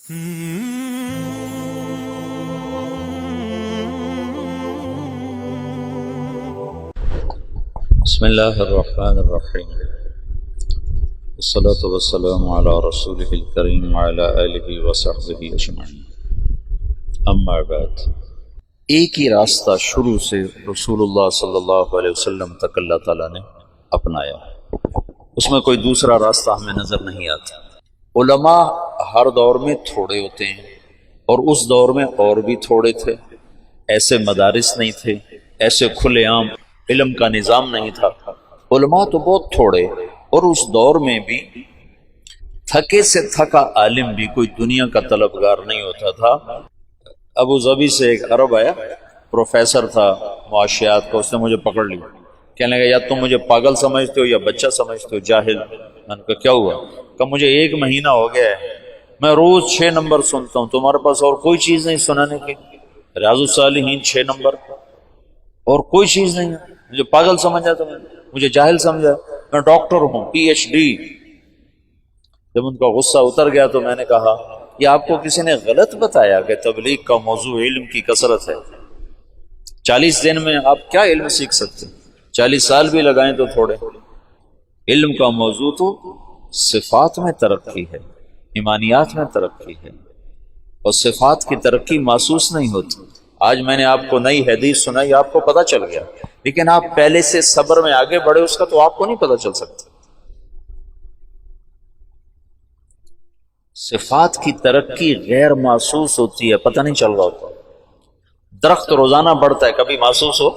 بسم اللہ الرحمن الرحیم والصلاة والسلام علی رسولہ الکریم وعلی آلہ وصحبہ اجمعین، اما بعد۔ ایک ہی راستہ شروع سے رسول اللہ صلی اللہ علیہ وسلم تک اللہ تعالیٰ نے اپنایا، اس میں کوئی دوسرا راستہ ہمیں نظر نہیں آتا۔ علماء ہر دور میں تھوڑے ہوتے ہیں، اور اس دور میں اور بھی تھوڑے تھے، ایسے مدارس نہیں تھے، ایسے کھلے عام علم کا نظام نہیں تھا۔ علماء تو بہت تھوڑے، اور اس دور میں بھی تھکے سے تھکا عالم بھی کوئی دنیا کا طلبگار نہیں ہوتا تھا۔ ابو ظبی سے ایک عرب آیا، پروفیسر تھا معاشیات کا، اس نے مجھے پکڑ لیا، کہنے لگا یا تم مجھے پاگل سمجھتے ہو یا بچہ سمجھتے ہو، جاہل۔ میں نے کہا کیا ہوا؟ کہ مجھے 1 مہینہ ہو گیا ہے، میں روز 6 نمبر سنتا ہوں، تمہارے پاس اور کوئی چیز نہیں سنانے کی؟ ریاض الصالحین 6 نمبر اور کوئی چیز نہیں ہے، مجھے پاگل سمجھا تم، مجھے جاہل سمجھا، میں ڈاکٹر ہوں، PhD۔ جب ان کا غصہ اتر گیا تو میں نے کہا یہ آپ کو کسی نے غلط بتایا کہ تبلیغ کا موضوع علم کی کثرت ہے؟ 40 دن میں آپ کیا علم سیکھ سکتے؟ 40 سال بھی لگائیں تو تھوڑے۔ علم کا موضوع تو صفات میں ترقی ہے، ایمانیات میں ترقی ہے، اور صفات کی ترقی محسوس نہیں ہوتی۔ آج میں نے آپ کو نئی حدیث سنائی، آپ کو پتہ چل گیا، لیکن آپ پہلے سے صبر میں آگے بڑھے اس کا تو آپ کو نہیں پتہ چل سکتا۔ صفات کی ترقی غیر محسوس ہوتی ہے، پتہ نہیں چل رہا ہوتا۔ درخت روزانہ بڑھتا ہے، کبھی محسوس ہو؟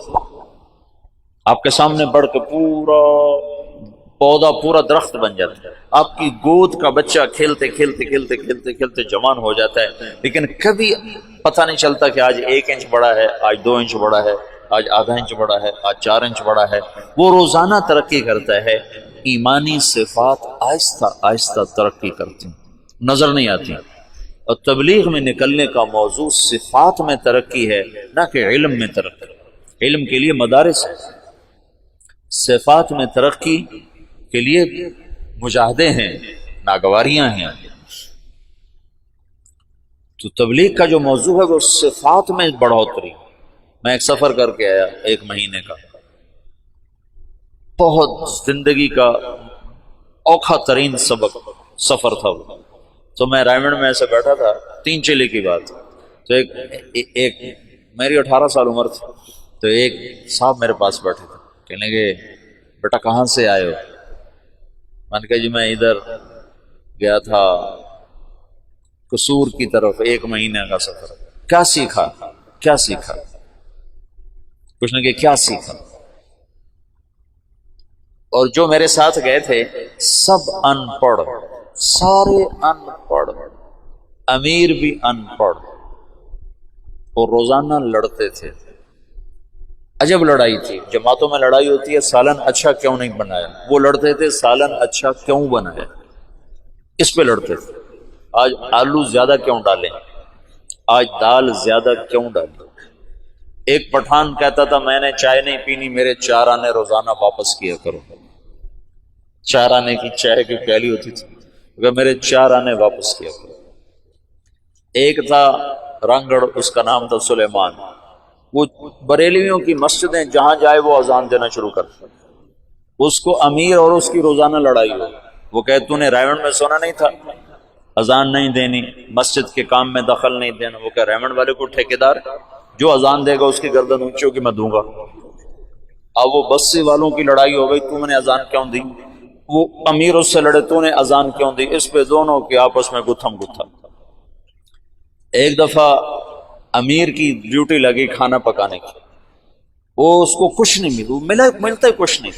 آپ کے سامنے بڑھ کے پورا پودا پورا درخت بن جاتا ہے، آپ کی گود کا بچہ کھیلتے کھیلتے کھیلتے کھیلتے کھیلتے جوان ہو جاتا ہے، لیکن کبھی پتہ نہیں چلتا کہ آج 1 انچ بڑا ہے، آج 2 انچ بڑا ہے، آج ½ انچ بڑا ہے، آج 4 انچ بڑا ہے۔ وہ روزانہ ترقی کرتا ہے۔ ایمانی صفات آہستہ آہستہ ترقی کرتی ہیں، نظر نہیں آتی۔ اور تبلیغ میں نکلنے کا موضوع صفات میں ترقی ہے، نہ کہ علم میں ترقی۔ علم کے لیے مدارس ہے، صفات میں ترقی کے لیے مجاہدے ہیں، ناگواریاں ہیں۔ تو تبلیغ کا جو موضوع ہے وہ صفات میں بڑھوتری۔ میں ایک سفر کر کے آیا 1 مہینے کا، بہت زندگی کا اوکھا ترین سفر تھا وہ۔ تو میں رائمنڈ میں ایسے بیٹھا تھا، 3 چلے کی بات، تو ایک میری 18 سال عمر تھی، تو ایک صاحب میرے پاس بیٹھے تھے، کہنے لگے بیٹا کہاں سے آئے ہو؟ میں نے کہا جی میں ادھر گیا تھا قصور کی طرف، 1 مہینے کا سفر۔ کیا سیکھا؟ کیا سیکھا؟ کچھ نے کہ کیا سیکھا؟ اور جو میرے ساتھ گئے تھے سب ان پڑھ، سارے ان پڑھ، امیر بھی ان پڑھ، اور روزانہ لڑتے تھے۔ عجب لڑائی تھی، جماعتوں میں لڑائی ہوتی ہے، سالن اچھا کیوں نہیں بنایا؟ وہ لڑتے تھے سالن اچھا کیوں بنایا، اس پہ لڑتے تھے۔ آج آلو زیادہ کیوں ڈالیں، آج دال زیادہ کیوں ڈالیں۔ ایک پٹھان کہتا تھا میں نے چائے نہیں پینی، میرے 4 آنے روزانہ واپس کیا کرو۔ 4 آنے کی چائے کی پیالی ہوتی تھی، اگر میرے 4 آنے واپس کیا کرو۔ ایک تھا رنگڑ، اس کا نام تھا سلیمان، وہ بریلویوں کی مسجدیں جہاں جائے وہ اذان دینا شروع کرتا، اس کو امیر اور اس کی روزانہ لڑائی ہو۔ وہ کہے تو نے ریونڈ میں سونا نہیں تھا، اذان نہیں دینی، مسجد کے کام میں دخل نہیں دینا۔ وہ کہ ریونڈ والے کو ٹھیکیدار جو اذان دے گا اس کی گردن اونچی ہوگی میں دوں گا۔ اب وہ بسی والوں کی لڑائی ہو گئی، تو نے اذان کیوں دی؟ وہ امیر اس سے لڑے، تو نے اذان کیوں دی؟ اس پہ دونوں کے آپس میں گتھم گتھا۔ ایک دفعہ امیر کی ڈیوٹی لگی کھانا پکانے کی، وہ اس کو کچھ نہیں ملتا ہی کچھ نہیں،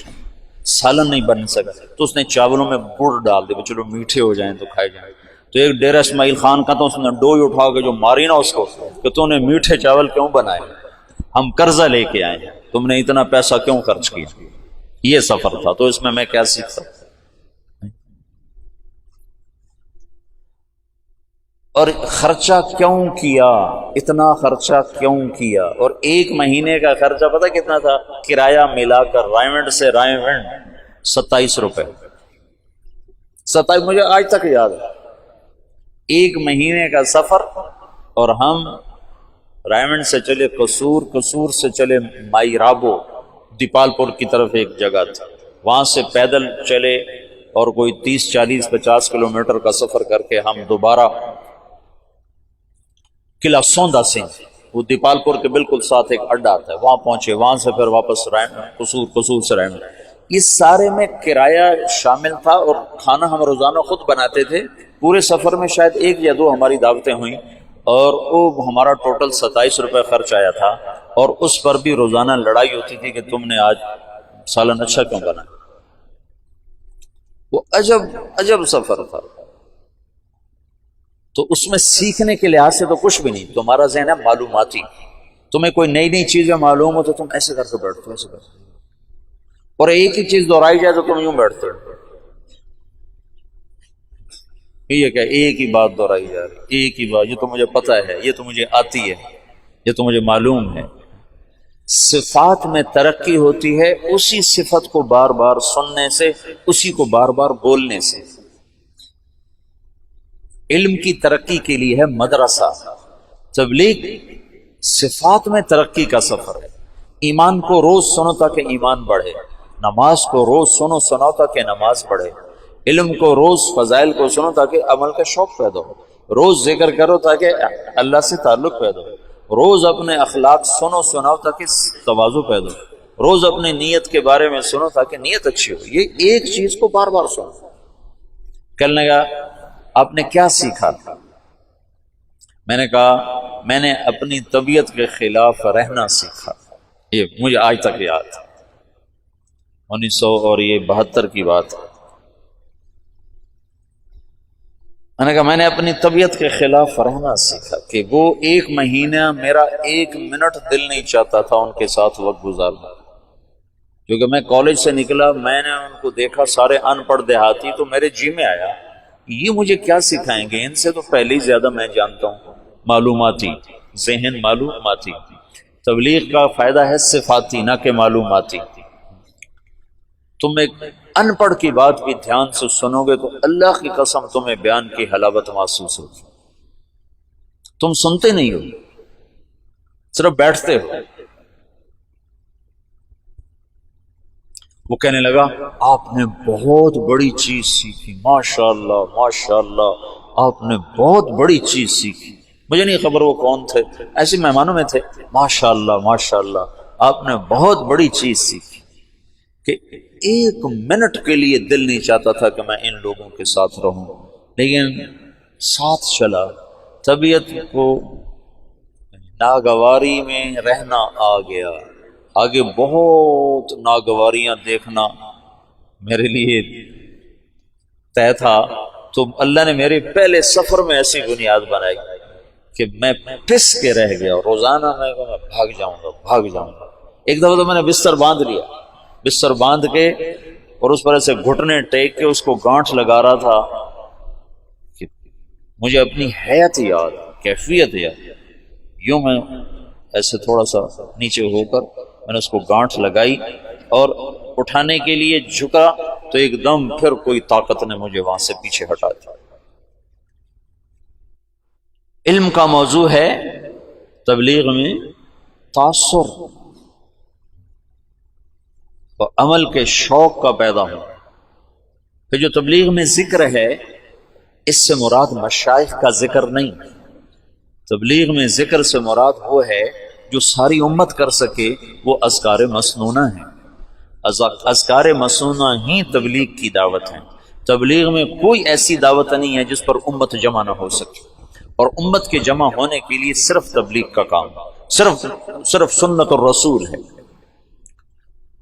سالن نہیں بن سکا، تو اس نے چاولوں میں گڑ ڈال دیا، چلو میٹھے ہو جائیں تو کھائے جائیں۔ تو ایک ڈیرہ اسماعیل خان کا، تو اس نے ڈوئی اٹھا کے جو ماری نا اس کو کہ تو نے میٹھے چاول کیوں بنائے، ہم قرضہ لے کے آئے، تم نے اتنا پیسہ کیوں خرچ کیا۔ یہ سفر تھا، تو اس میں کیا سیکھتا؟ اور خرچہ کیوں کیا، اتنا خرچہ کیوں کیا؟ اور 1 مہینے کا خرچہ پتہ کتنا تھا؟ کرایہ ملا کر رائمنڈ سے رائمنڈ 27 روپے، 27 مجھے آج تک یاد ہے۔ 1 مہینے کا سفر، اور ہم رائمنڈ سے چلے قصور، قصور سے چلے مائی رابو، دیپال پور کی طرف ایک جگہ تھی، وہاں سے پیدل چلے اور کوئی 30 40 50 کلومیٹر کا سفر کر کے ہم دوبارہ قلعہ سوندا سنگھ، وہ دیپال پور کے بالکل ساتھ ایک اڈا آتا ہے، وہاں پہنچے، وہاں سے پھر واپس قصور، قصور سے رائمنڈ۔ اس سارے میں کرایہ شامل تھا، اور کھانا ہم روزانہ خود بناتے تھے۔ پورے سفر میں شاید 1 یا 2 ہماری دعوتیں ہوئیں، اور وہ ہمارا ٹوٹل 27 روپے خرچ آیا تھا، اور اس پر بھی روزانہ لڑائی ہوتی تھی کہ تم نے آج سالن اچھا کیوں بنا۔ وہ عجب سفر تھا۔ تو اس میں سیکھنے کے لحاظ سے تو کچھ بھی نہیں، تمہارا ذہن ہے معلوماتی، تمہیں کوئی نئی نئی چیزیں معلوم ہو تو تم ایسے کر کے بیٹھتے ہو، ایسے کرتے ہو، اور ایک ہی چیز دہرائی جائے تو تم یوں بیٹھتے ہو، یہ کیا ایک ہی بات دہرائی جا رہی، ایک ہی بات، یہ تو مجھے پتہ ہے، یہ تو مجھے آتی ہے، یہ تو مجھے معلوم ہے۔ صفات میں ترقی ہوتی ہے اسی صفت کو بار بار سننے سے، اسی کو بار بار بولنے سے۔ علم کی ترقی کے لیے ہے مدرسہ، تبلیغ صفات میں ترقی کا سفر ہے۔ ایمان کو روز سنو تاکہ ایمان بڑھے، نماز کو روز سنو سناؤ تاکہ نماز بڑھے، علم کو روز فضائل کو سنو تاکہ عمل کا شوق پیدا ہو، روز ذکر کرو تاکہ اللہ سے تعلق پیدا ہو، روز اپنے اخلاق سنو سناؤ تاکہ تواضع پیدا ہو، روز اپنی نیت کے بارے میں سنو تاکہ نیت اچھی ہو۔ یہ ایک چیز کو بار بار سنو۔ کہنے لگا آپ نے کیا سیکھا؟ میں نے کہا میں نے اپنی طبیعت کے خلاف رہنا سیکھا۔ یہ مجھے آج تک یاد ہے، 1972 کی بات ہے۔ میں نے کہا میں نے اپنی طبیعت کے خلاف رہنا سیکھا کہ وہ 1 مہینہ میرا 1 منٹ دل نہیں چاہتا تھا ان کے ساتھ وقت گزارنا، کیونکہ میں کالج سے نکلا، میں نے ان کو دیکھا سارے ان پڑھ دیہاتی، تو میرے جی میں آیا یہ مجھے کیا سکھائیں گے، ان سے تو پہلے ہی زیادہ میں جانتا ہوں، معلوماتی ذہن، معلوماتی۔ تبلیغ کا فائدہ ہے صفاتی نہ کہ معلوماتی۔ تم ایک ان پڑھ کی بات بھی دھیان سے سنو گے تو اللہ کی قسم تمہیں بیان کی حلاوت محسوس ہوگی۔ تم سنتے نہیں ہو، صرف بیٹھتے ہو۔ وہ کہنے لگا آپ نے بہت بڑی چیز سیکھی، ماشاءاللہ ماشاءاللہ، آپ نے بہت بڑی چیز سیکھی۔ مجھے نہیں خبر وہ کون تھے، ایسے مہمانوں میں تھے۔ ماشاءاللہ ماشاءاللہ، آپ نے بہت بڑی چیز سیکھی، کہ 1 منٹ کے لیے دل نہیں چاہتا تھا کہ میں ان لوگوں کے ساتھ رہوں، لیکن ساتھ چلا، طبیعت کو ناگواری میں رہنا آ گیا۔ آگے بہت ناگواریاں دیکھنا میرے لیے طے تھا، تو اللہ نے میرے پہلے سفر میں ایسی بنیاد بنائی کہ میں پس کے رہ گیا، روزانہ میں بھاگ جاؤں گا۔ ایک دفعہ تو میں نے بستر باندھ لیا، بستر باندھ کے اور اس پر ایسے گھٹنے ٹیک کے اس کو گانٹھ لگا رہا تھا کہ مجھے اپنی حیت یاد، کیفیت یاد، یوں میں ایسے تھوڑا سا نیچے ہو کر میں نے اس کو گانٹھ لگائی اور اٹھانے کے لیے جھکا تو ایک دم پھر کوئی طاقت نے مجھے وہاں سے پیچھے ہٹا دیا۔ علم کا موضوع ہے تبلیغ میں تاثر اور عمل کے شوق کا پیدا ہونا۔ پھر جو تبلیغ میں ذکر ہے اس سے مراد مشائخ کا ذکر نہیں، تبلیغ میں ذکر سے مراد وہ ہے جو ساری امت کر سکے، وہ اذکار مسنونہ ہیں۔ اذکار مسنونہ ہی تبلیغ کی دعوت ہیں۔ تبلیغ میں کوئی ایسی دعوت نہیں ہے جس پر امت جمع نہ ہو سکے، اور امت کے جمع ہونے کے لیے صرف تبلیغ کا کام، صرف سنت الرسول ہے۔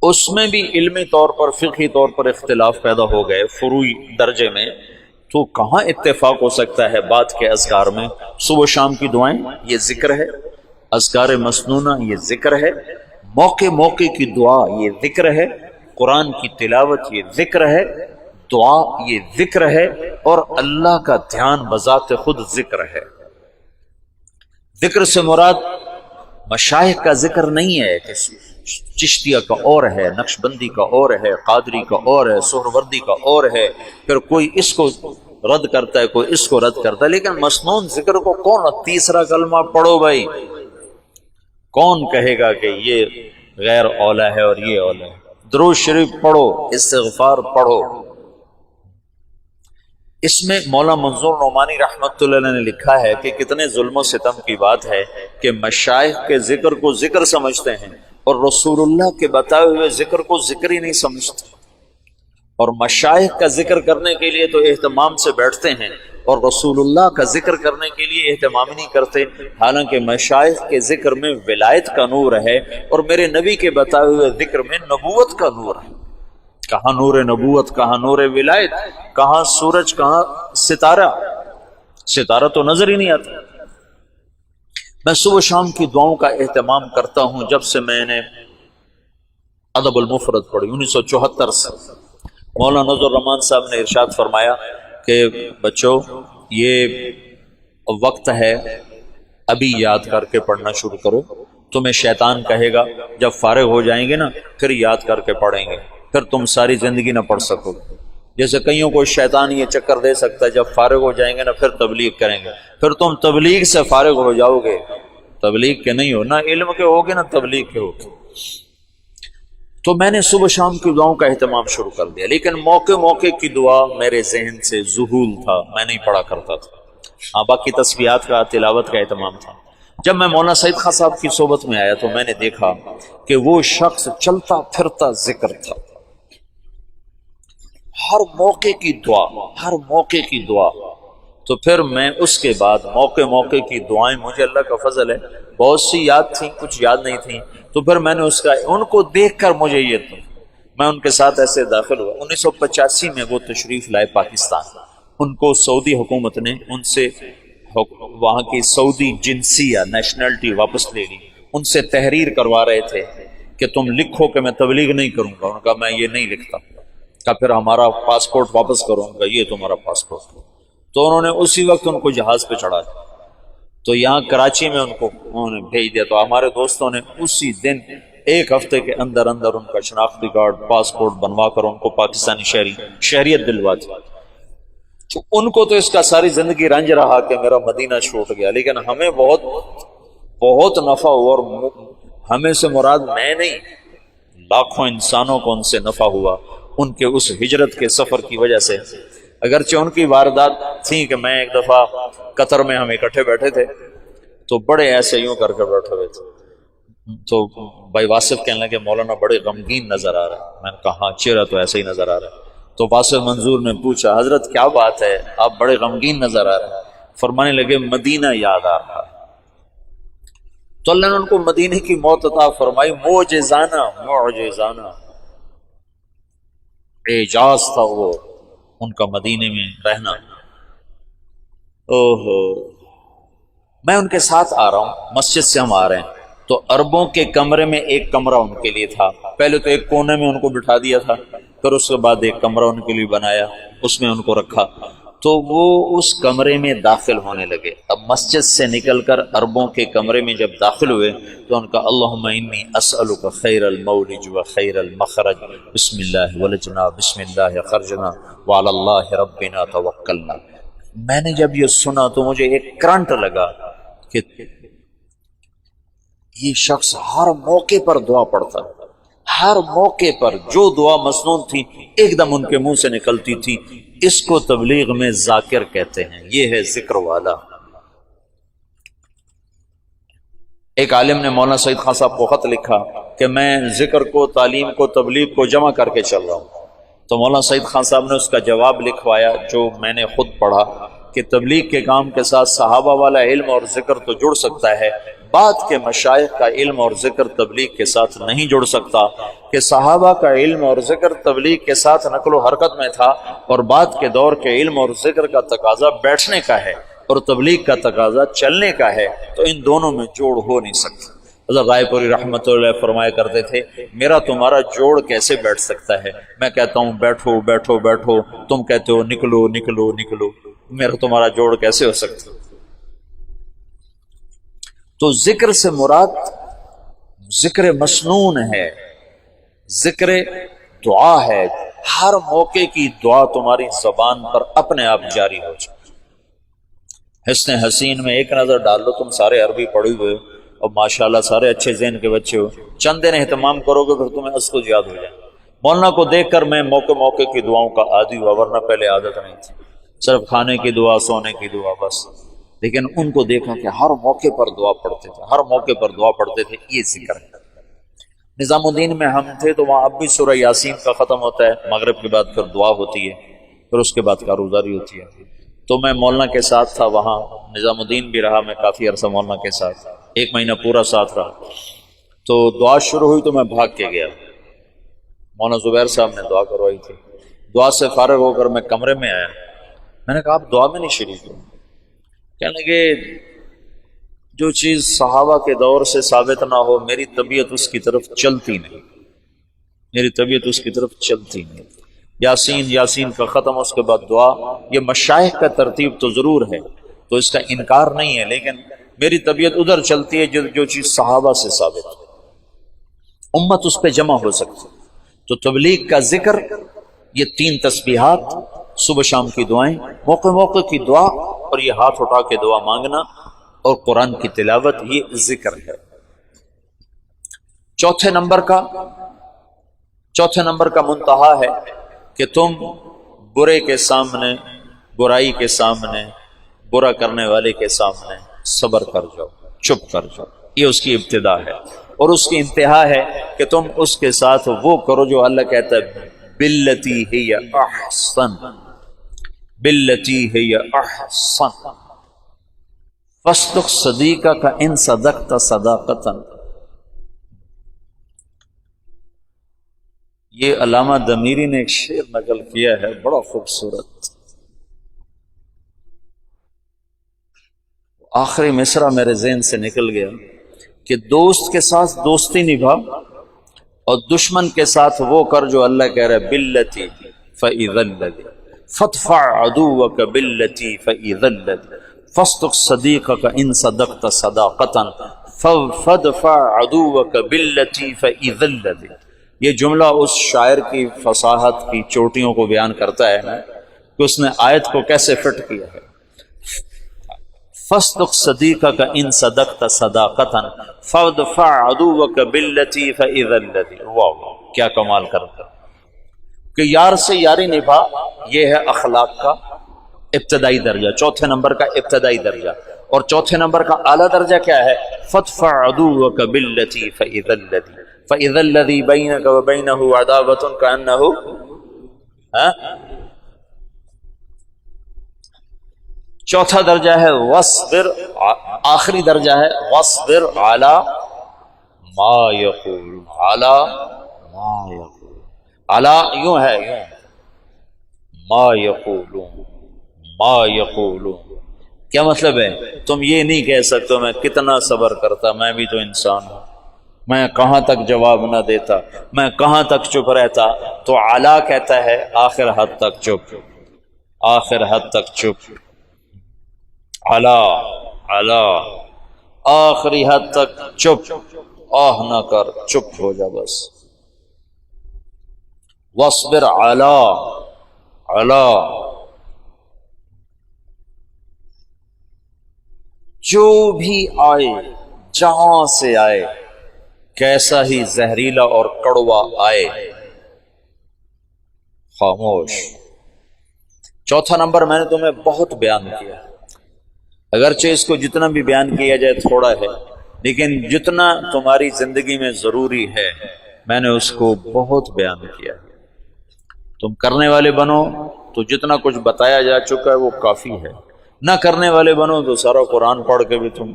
اس میں بھی علمی طور پر، فقہی طور پر اختلاف پیدا ہو گئے فروعی درجے میں، تو کہاں اتفاق ہو سکتا ہے بات کے اذکار میں؟ صبح شام کی دعائیں یہ ذکر ہے، اذکار مسنونہ یہ ذکر ہے، موقع کی دعا یہ ذکر ہے، قرآن کی تلاوت یہ ذکر ہے، دعا یہ ذکر ہے، اور اللہ کا دھیان بذات خود ذکر ہے۔ ذکر سے مراد مشائخ کا ذکر نہیں ہے کہ چشتیہ کا اور ہے، نقش بندی کا اور ہے، قادری کا اور ہے، سہروردی کا اور ہے، پھر کوئی اس کو رد کرتا ہے، کوئی اس کو رد کرتا ہے، لیکن مسنون ذکر کو کون؟ تیسرا کلمہ پڑھو بھائی، کون کہے گا کہ یہ غیر اولا ہے اور یہ اولا ہے؟ درود شریف پڑھو، استغفار پڑھو۔ اس میں مولا منظور نعمانی رحمت اللہ علیہ نے لکھا ہے کہ کتنے ظلم و ستم کی بات ہے کہ مشائخ کے ذکر کو ذکر سمجھتے ہیں اور رسول اللہ کے بتائے ہوئے ذکر کو ذکر ہی نہیں سمجھتے، اور مشائخ کا ذکر کرنے کے لیے تو اہتمام سے بیٹھتے ہیں اور رسول اللہ کا ذکر کرنے کے لیے اہتمام نہیں کرتے، حالانکہ مشائخ کے ذکر میں ولایت کا نور ہے اور میرے نبی کے بتائے ہوئے ذکر میں نبوت کا نور ہے۔ کہاں نور نبوت، کہاں نور ولایت، کہاں سورج، کہاں ستارہ؟ ستارہ تو نظر ہی نہیں آتا۔ میں صبح شام کی دعاؤں کا اہتمام کرتا ہوں، جب سے میں نے ادب المفرد پڑھی 1974 سے۔ مولانا نذر الرحمان صاحب نے ارشاد فرمایا کہ بچوں یہ وقت ہے، ابھی یاد کر کے پڑھنا شروع کرو، تمہیں شیطان کہے گا جب فارغ ہو جائیں گے نا پھر یاد کر کے پڑھیں گے، پھر تم ساری زندگی نہ پڑھ سکو گے۔ جیسے کئیوں کو شیطان یہ چکر دے سکتا ہے جب فارغ ہو جائیں گے نا پھر تبلیغ کریں گے، پھر تم تبلیغ سے فارغ ہو جاؤ گے، تبلیغ کے نہیں ہو، نہ علم کے ہوگے نہ تبلیغ کے ہوگے۔ تو میں نے صبح شام کی دعاؤں کا اہتمام شروع کر دیا، لیکن موقع موقع کی دعا میرے ذہن سے ذہول تھا، میں نہیں پڑھا کرتا تھا۔ ہاں باقی تسبیحات کا، تلاوت کا اہتمام تھا۔ جب میں مولانا سعید خان صاحب کی صحبت میں آیا تو میں نے دیکھا کہ وہ شخص چلتا پھرتا ذکر تھا، ہر موقع کی دعا، ہر موقع کی دعا۔ تو پھر میں اس کے بعد موقع موقع کی دعائیں، مجھے اللہ کا فضل ہے بہت سی یاد تھیں، کچھ یاد نہیں تھیں، تو پھر میں نے اس کا، ان کو دیکھ کر مجھے یہ تھا، میں ان کے ساتھ ایسے داخل ہوا۔ 1985 میں وہ تشریف لائے پاکستان، ان کو سعودی حکومت نے ان سے وہاں کی سعودی جنسیہ نیشنلٹی واپس لے لی، ان سے تحریر کروا رہے تھے کہ تم لکھو کہ میں تبلیغ نہیں کروں گا۔ ان کا میں یہ نہیں لکھتا، کہ پھر ہمارا پاسپورٹ واپس کروں گا، یہ تمہارا پاسپورٹ۔ تو انہوں نے اسی وقت ان کو جہاز پہ چڑھا دیا، تو یہاں کراچی میں ان کو انہوں نے بھیج دیا۔ تو ہمارے دوستوں نے اسی دن ایک ہفتے کے اندر اندر ان کا شناختی کارڈ، پاسپورٹ بنوا کر ان کو پاکستانی شہریت دلوا دی۔ تو ان کو تو اس کا ساری زندگی رنج رہا کہ میرا مدینہ چھوٹ گیا، لیکن ہمیں بہت بہت نفع ہوا، اور ہمیں سے مراد میں نہیں، لاکھوں انسانوں کو ان سے نفع ہوا ان کے اس ہجرت کے سفر کی وجہ سے۔ اگرچہ ان کی واردات تھی کہ میں ایک دفعہ قطر میں ہم اکٹھے بیٹھے تھے تو بڑے ایسے یوں کر کے بیٹھے ہوئے تھے، تو بھائی واصف کہنے لگے مولانا بڑے غمگین نظر آ رہا ہے۔ میں نے کہا چہرہ تو ایسے ہی نظر آ رہا ہے۔ تو واصف منظور نے پوچھا حضرت کیا بات ہے، آپ بڑے غمگین نظر آ رہے ہیں؟ فرمانے لگے مدینہ یاد آ رہا ہے۔ تو اللہ نے ان کو مدینے کی موت عطا فرمائی، معجزانہ معجزانہ اعجاز تھا وہ ان کا مدینے میں رہنا۔ اوہو، میں ان کے ساتھ آ رہا ہوں، مسجد سے ہم آ رہے ہیں، تو عربوں کے کمرے میں ایک کمرہ ان کے لیے تھا۔ پہلے تو ایک کونے میں ان کو بٹھا دیا تھا، پھر اس کے بعد ایک کمرہ ان کے لیے بنایا، اس میں ان کو رکھا۔ تو وہ اس کمرے میں داخل ہونے لگے۔ اب مسجد سے نکل کر عربوں کے کمرے میں جب داخل ہوئے تو ان کا اللہم انی اسألک خیر المولج و خیر المخرج، بسم اللہ ولجنا بسم اللہ خرجنا وعلی اللہ ربنا توکلنا۔ میں نے جب یہ سنا تو مجھے ایک کرنٹ لگا کہ یہ شخص ہر موقع پر دعا پڑھتا، ہر موقع پر جو دعا مسنون تھی ایک دم ان کے منہ سے نکلتی تھی۔ اس کو تبلیغ میں ذاکر کہتے ہیں، یہ ہے ذکر والا۔ ایک عالم نے مولانا سعید خان صاحب کو خط لکھا کہ میں ذکر کو، تعلیم کو، تبلیغ کو جمع کر کے چل رہا ہوں۔ تو مولانا سعید خان صاحب نے اس کا جواب لکھوایا جو میں نے خود پڑھا کہ تبلیغ کے کام کے ساتھ صحابہ والا علم اور ذکر تو جڑ سکتا ہے، بعد کے مشائخ کا علم اور ذکر تبلیغ کے ساتھ نہیں جڑ سکتا، کہ صحابہ کا علم اور ذکر تبلیغ کے ساتھ نقل و حرکت میں تھا، اور بعد کے دور کے علم اور ذکر کا تقاضا بیٹھنے کا ہے اور تبلیغ کا تقاضا چلنے کا ہے، تو ان دونوں میں جوڑ ہو نہیں سکتا۔ حضرت رائے پوری رحمۃ اللہ فرمایا کرتے تھے میرا تمہارا جوڑ کیسے بیٹھ سکتا ہے؟ میں کہتا ہوں بیٹھو بیٹھو بیٹھو، تم کہتے ہو نکلو نکلو نکلو، میرا تمہارا جوڑ کیسے ہو سکتا؟ تو ذکر سے مراد ذکر مسنون ہے، ذکر دعا ہے، ہر موقع کی دعا تمہاری زبان پر اپنے آپ جاری ہو جائے۔ حسن حسین میں ایک نظر ڈال لو، تم سارے عربی پڑھے ہوئے ہو اور ماشاءاللہ سارے اچھے ذہن کے بچے ہو، چند دن اہتمام کرو گے پھر تمہیں اسکو یاد ہو جائے۔ مولانا کو دیکھ کر میں موقع کی دعاؤں کا عادی ہوا، ورنہ پہلے عادت نہیں تھی، صرف کھانے کی دعا، سونے کی دعا بس۔ لیکن ان کو دیکھا کہ ہر موقع پر دعا پڑھتے تھے، ہر موقع پر دعا پڑھتے تھے، یہ ذکر ہے۔ نظام الدین میں ہم تھے تو وہاں اب بھی سورہ یاسین کا ختم ہوتا ہے، مغرب کے بعد پھر دعا ہوتی ہے، پھر اس کے بعد کاروزاری ہوتی ہے۔ تو میں مولانا کے ساتھ تھا وہاں، نظام الدین بھی رہا میں کافی عرصہ مولانا کے ساتھ، 1 مہینہ پورا ساتھ رہا۔ تو دعا شروع ہوئی تو میں بھاگ کے گیا، مولانا زبیر صاحب نے دعا کروائی تھی۔ دعا سے فارغ ہو کر میں کمرے میں آیا، میں نے کہا آپ دعا میں نہیں شریک ہو؟ کہنے لگے جو چیز صحابہ کے دور سے ثابت نہ ہو میری طبیعت اس کی طرف چلتی نہیں، میری طبیعت اس کی طرف چلتی نہیں۔ یاسین کا ختم، اس کے بعد دعا، یہ مشائخ کا ترتیب تو ضرور ہے تو اس کا انکار نہیں ہے، لیکن میری طبیعت ادھر چلتی ہے جو چیز صحابہ سے ثابت ہے، امت اس پہ جمع ہو سکتی۔ تو تبلیغ کا ذکر، یہ 3 تسبیحات، صبح شام کی دعائیں، موقع کی دعا، اور یہ ہاتھ اٹھا کے دعا مانگنا اور قرآن کی تلاوت، یہ ذکر ہے۔ چوتھے نمبر کا منتہا ہے کہ تم برے کے سامنے، برائی کے سامنے، برا کرنے والے کے سامنے صبر کر جاؤ، چپ کر جاؤ، یہ اس کی ابتدا ہے۔ اور اس کی انتہا ہے کہ تم اس کے ساتھ وہ کرو جو اللہ کہتا ہے باللتی ہی احسن، باللتی ہی احسن فاصدق صدیقک ان صدقت صداقتا۔ یہ علامہ دمیری نے ایک شعر نقل کیا ہے بڑا خوبصورت، آخری مصرع میرے ذہن سے نکل گیا کہ دوست کے ساتھ دوستی نبھا اور دشمن کے ساتھ وہ کر جو اللہ کہہ رہا ہے باللتی فاذا الذی فادفع عدوک باللتی فاذا الذی فاصدق صدیقک ان صدقت صداقتا فادفع عدوک باللتی فاذا الذی۔ یہ جملہ اس شاعر کی فصاحت کی چوٹیوں کو بیان کرتا ہے کہ اس نے آیت کو کیسے فٹ کیا ہے۔ فاصدق صدیقک ان صدقت صداقتا فادفع عدوک باللتی فاذا الذی۔ واہ کیا کمال کرتا کہ یار سے یاری نبھا، یہ ہے اخلاق کا ابتدائی درجہ، چوتھے نمبر کا ابتدائی درجہ۔ اور چوتھے نمبر کا اعلیٰ درجہ کیا ہے؟ فادفع عدوک باللتی فاذا الذی، فاذا الذی بینک وبینہ عداوۃ کأنہ، چوتھا درجہ ہے وصبر، آخری درجہ ہے وصبر علی ما یقول، علی ما یقول، علی یوں ہے یوں، ما یقولون، ما یقولون کیا مطلب ہے؟ تم یہ نہیں کہہ سکتے میں کتنا صبر کرتا، میں بھی تو انسان ہوں، میں کہاں تک جواب نہ دیتا، میں کہاں تک چپ رہتا۔ تو علی کہتا ہے آخر حد تک چپ، آخر حد تک چپ، علی علی آخری حد تک چپ، آہ نہ کر، چپ ہو جا بس۔ وصبر علی علی، جو بھی آئے، جہاں سے آئے، کیسا ہی زہریلا اور کڑوا آئے، خاموش۔ چوتھا نمبر میں نے تمہیں بہت بیان کیا، اگرچہ اس کو جتنا بھی بیان کیا جائے تھوڑا ہے، لیکن جتنا تمہاری زندگی میں ضروری ہے میں نے اس کو بہت بیان کیا۔ تم کرنے والے بنو تو جتنا کچھ بتایا جا چکا ہے وہ کافی ہے، نہ کرنے والے بنو تو سارا قرآن پڑھ کے بھی تم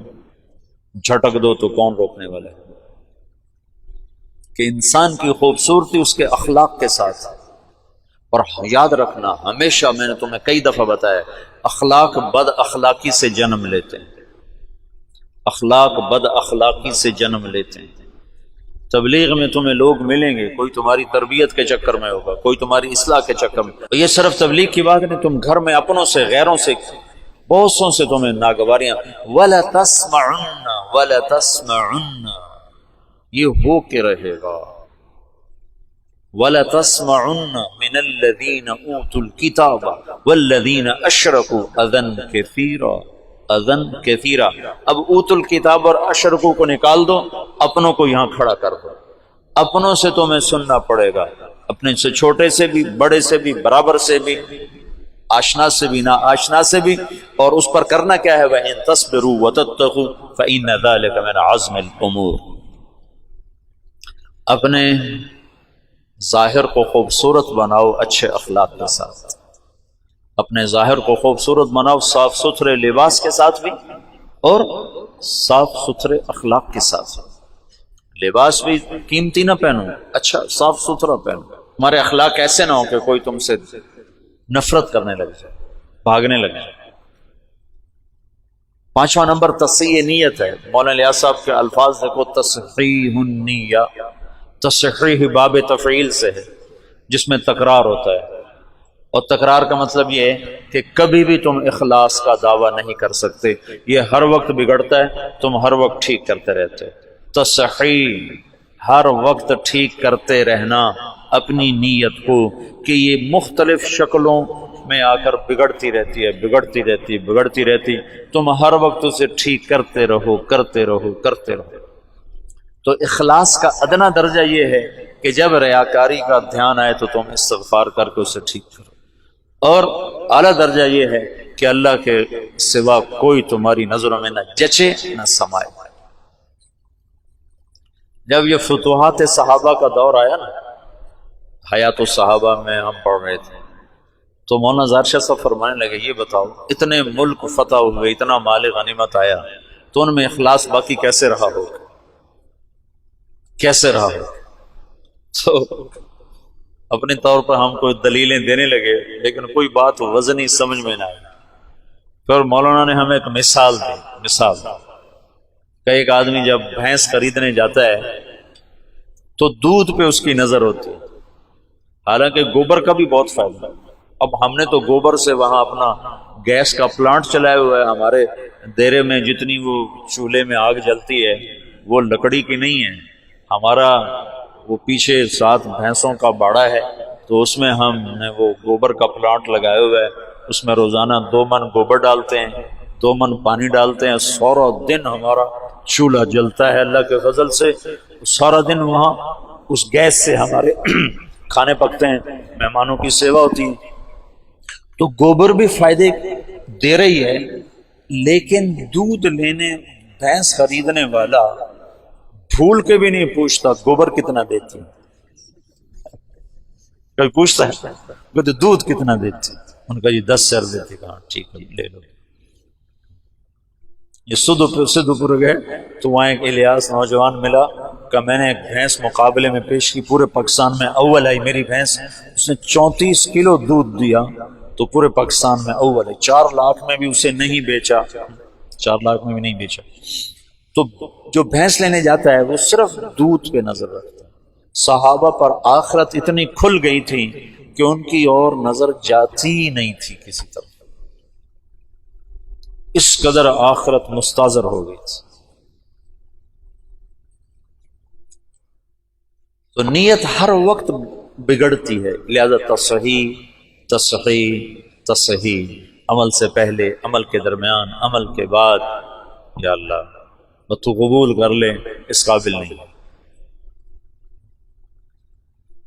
جھٹک دو تو کون روکنے والا ہے؟ کہ انسان کی خوبصورتی اس کے اخلاق کے ساتھ، اور یاد رکھنا ہمیشہ میں نے تمہیں کئی دفعہ بتایا، اخلاق بد اخلاقی سے جنم لیتے ہیں، اخلاق بد اخلاقی سے جنم لیتے ہیں۔ تبلیغ میں تمہیں لوگ ملیں گے، کوئی تمہاری تربیت کے چکر میں ہوگا، کوئی تمہاری اصلاح کے چکر میں، یہ صرف تبلیغ کی بات نہیں، تم گھر میں اپنوں سے، غیروں سے، بہت سوں سے تمہیں ناگواریاں، وَلَتَسْمَعُنَّ وَلَتَسْمَعُنَّ، یہ ہو کے رہے گا، وَلَتَسْمَعُنَّ مِنَ الَّذِينَ أُوتُوا الْكِتَابَ وَالَّذِينَ أَشْرَكُوا أَذًى كَثِيرًا اذن کثیرا۔ اب اوت الکتاب اور اشرکو کو نکال دو، اپنوں کو یہاں کھڑا کر دو۔ اپنوں سے تمہیں سننا پڑے گا، اپنے سے چھوٹے سے بھی، بڑے سے بھی، برابر سے بھی، آشنا سے بھی، نا آشنا سے بھی، اور اس پر کرنا کیا ہے؟ وَإِن تَصْبِرُوا وَتَتَّقُوا فَإِنَّ ذَلِكَ مِنْ عَزْمِ الْأُمُورِ۔ اپنے ظاہر کو خوبصورت بناؤ اچھے اخلاق کے ساتھ، اپنے ظاہر کو خوبصورت بناؤ صاف ستھرے لباس کے ساتھ بھی اور صاف ستھرے اخلاق کے ساتھ۔ لباس بھی قیمتی نہ پہنو، اچھا صاف ستھرا پہنو، تمہارے اخلاق ایسے نہ ہو کہ کوئی تم سے نفرت کرنے لگ جائے، بھاگنے لگ جائے۔ پانچواں نمبر تصحیح نیت ہے۔ مولانا الیاس صاحب کے الفاظ دیکھو، تصحیح النیہ، تصحیح باب تفعیل سے ہے جس میں تکرار ہوتا ہے، اور تکرار کا مطلب یہ ہے کہ کبھی بھی تم اخلاص کا دعویٰ نہیں کر سکتے، یہ ہر وقت بگڑتا ہے، تم ہر وقت ٹھیک کرتے رہتے۔ تصحیح، ہر وقت ٹھیک کرتے رہنا اپنی نیت کو، کہ یہ مختلف شکلوں میں آ کر بگڑتی رہتی ہے، بگڑتی رہتی، بگڑتی رہتی، تم ہر وقت اسے ٹھیک کرتے رہو، کرتے رہو، کرتے رہو۔ تو اخلاص کا ادنا درجہ یہ ہے کہ جب ریاکاری کا دھیان آئے تو تم استغفار کر کے اسے ٹھیک کرو، اور اعلیٰ درجہ یہ ہے کہ اللہ کے سوا کوئی تمہاری نظروں میں نہ جچے نہ سمائے۔ جب یہ فتوحات صحابہ کا دور آیا نا، حیات الصحابہ میں ہم پڑھ رہے تھے، تو مولانا ظاہر شاہ صاحب فرمانے لگے، یہ بتاؤ اتنے ملک فتح ہوئے، اتنا مال غنیمت آیا، تو ان میں اخلاص باقی کیسے رہا ہوگا؟ کیسے رہا ہوگا؟ تو اپنے طور پر ہم کوئی دلیلیں دینے لگے، لیکن کوئی بات وزنی سمجھ میں نہ آئی۔ پھر مولانا نے ہمیں ایک مثال دی، مثال کہ ایک آدمی جب بھینس خریدنے جاتا ہے تو دودھ پہ اس کی نظر ہوتی ہے، حالانکہ گوبر کا بھی بہت فائدہ ہے۔ اب ہم نے تو گوبر سے وہاں اپنا گیس کا پلانٹ چلایا ہوا ہے، ہمارے دیرے میں جتنی وہ چولہے میں آگ جلتی ہے وہ لکڑی کی نہیں ہے، ہمارا وہ پیچھے 7 بھینسوں کا باڑا ہے، تو اس میں ہم نے وہ گوبر کا پلانٹ لگایا ہوا ہے، اس میں روزانہ 2 من گوبر ڈالتے ہیں، 2 من پانی ڈالتے ہیں، سارا دن ہمارا چولہا جلتا ہے اللہ کے فضل سے، سارا دن وہاں اس گیس سے ہمارے کھانے پکتے ہیں، مہمانوں کی سیوا ہوتی ہے۔ تو گوبر بھی فائدے دے رہی ہے، لیکن دودھ لینے بھینس خریدنے والا بھول کے بھی نہیں پوچھتا گوبر کتنا دیتی، کوئی پوچھتا ہے کہ دودھ کتنا دیتی؟ ان کا یہ 10 سر دیتی، کہاں ٹھیک ہے لے لو۔ یہ سدھپور گئے تو وہاں ایک الیاس نوجوان ملا کہ میں نے ایک بھینس مقابلے میں پیش کی، پورے پاکستان میں اول آئی میری بھینس، اس نے 34 کلو دودھ دیا، تو پورے پاکستان میں اول ہے۔ 4 لاکھ میں بھی اسے نہیں بیچا، 4 لاکھ میں بھی نہیں بیچا۔ تو جو بھینس لینے جاتا ہے وہ صرف دودھ پہ نظر رکھتا ہے۔ صحابہ پر آخرت اتنی کھل گئی تھی کہ ان کی اور نظر جاتی نہیں تھی کسی طرح، اس قدر آخرت مستاظر ہو گئی تھی۔ تو نیت ہر وقت بگڑتی ہے، لہذا تصحیح تصحیح تصحیح، عمل سے پہلے، عمل کے درمیان، عمل کے بعد، یا اللہ تو قبول کر لے، اس قابل نہیں۔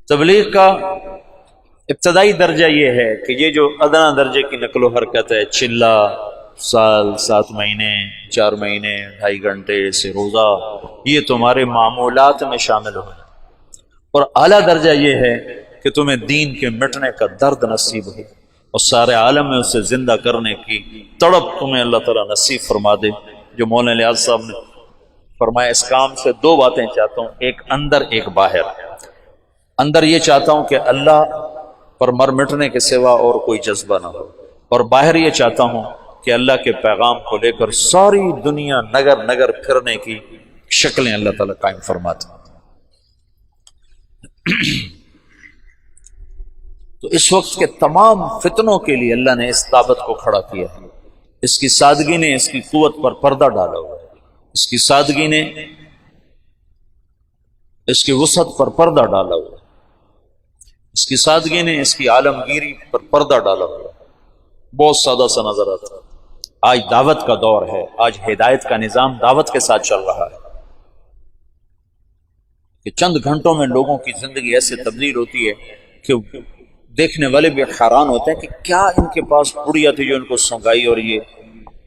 تبلیغ کا ابتدائی درجہ یہ ہے کہ یہ جو ادنا درجے کی نقل و حرکت ہے، چلہ، سال، 7 مہینے، 4 مہینے، 2.5 گھنٹے سے روزہ، یہ تمہارے معمولات میں شامل ہو، اور اعلیٰ درجہ یہ ہے کہ تمہیں دین کے مٹنے کا درد نصیب ہو، اور سارے عالم میں اسے زندہ کرنے کی تڑپ تمہیں اللہ تعالیٰ نصیب فرما دے۔ جو مولانا الیاس صاحب نے فرمایا، اس کام سے 2 باتیں چاہتا ہوں، ایک اندر ایک باہر۔ اندر یہ چاہتا ہوں کہ اللہ پر مر مٹنے کے سوا اور کوئی جذبہ نہ ہو، اور باہر یہ چاہتا ہوں کہ اللہ کے پیغام کو لے کر ساری دنیا نگر نگر پھرنے کی شکلیں اللہ تعالیٰ قائم فرماتے ہیں۔ تو اس وقت کے تمام فتنوں کے لیے اللہ نے اس دعوت کو کھڑا کیا ہے، اس کی سادگی نے اس کی قوت پر پردہ ڈالا ہوا ہے، اس کی سادگی نے اس کی وسعت پر پردہ ڈالا ہوا ہے۔ اس کی سادگی نے اس کی عالمگیری پر پردہ ڈالا ہوا، بہت سادہ سا نظر آتا ہے۔ آج دعوت کا دور ہے، آج ہدایت کا نظام دعوت کے ساتھ چل رہا ہے کہ چند گھنٹوں میں لوگوں کی زندگی ایسے تبدیل ہوتی ہے کہ دیکھنے والے بھی حیران ہوتے ہیں کہ کیا ان کے پاس پڑیا تھی جو ان کو سونگائی اور یہ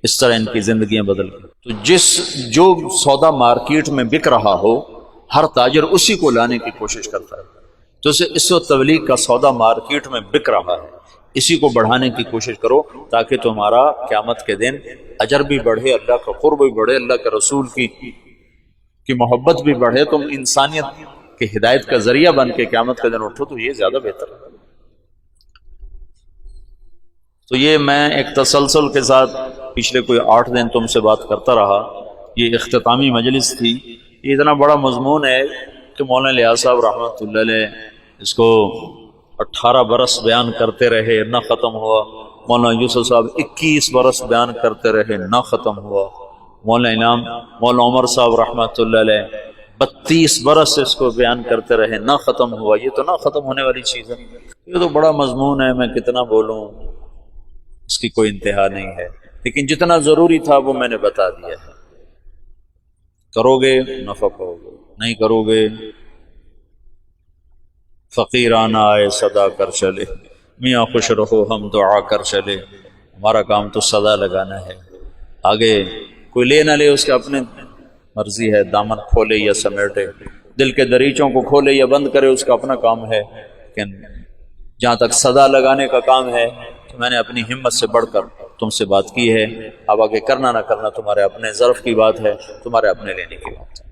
اس طرح ان کی زندگیاں بدل گئی۔ تو جو سودا مارکیٹ میں بک رہا ہو، ہر تاجر اسی کو لانے کی کوشش کرتا ہے۔ تو اس وقت تبلیغ کا سودا مارکیٹ میں بک رہا ہے، اسی کو بڑھانے کی کوشش کرو تاکہ تمہارا قیامت کے دن اجر بھی بڑھے، اللہ کا قرب بھی بڑھے، اللہ کے رسول کی محبت بھی بڑھے، تم انسانیت کی ہدایت کا ذریعہ بن کے قیامت کے دن اٹھو، تو یہ زیادہ بہتر ہے۔ تو یہ میں ایک تسلسل کے ساتھ پچھلے کوئی 8 دن تم سے بات کرتا رہا، یہ اختتامی مجلس تھی۔ یہ اتنا بڑا مضمون ہے کہ مولانا الیاس صاحب رحمۃ اللہ علیہ اس کو 18 برس بیان کرتے رہے، نہ ختم ہوا۔ مولانا یوسف صاحب 21 برس بیان کرتے رہے، نہ ختم ہوا۔ مولانا عمر صاحب رحمۃ اللہ علیہ 32 برس اس کو بیان کرتے رہے، نہ ختم ہوا۔ یہ تو نہ ختم ہونے والی چیز ہے، یہ تو بڑا مضمون ہے، میں کتنا بولوں، اس کی کوئی انتہا نہیں ہے، لیکن جتنا ضروری تھا وہ میں نے بتا دیا ہے۔ کرو گے نفع پاؤ گے، نہیں کرو گے فقیرانہ آئے صدا کر چلے، میاں خوش رہو ہم دعا کر چلے۔ ہمارا کام تو صدا لگانا ہے، آگے کوئی لے نہ لے اس کا اپنے مرضی ہے، دامن کھولے یا سمیٹے، دل کے دریچوں کو کھولے یا بند کرے، اس کا اپنا کام ہے۔ لیکن جہاں تک صدا لگانے کا کام ہے تو میں نے اپنی ہمت سے بڑھ کر تم سے بات کی ہے۔ اب آگے کرنا نہ کرنا تمہارے اپنے ظرف کی بات ہے، تمہارے اپنے لینے کی بات ہے۔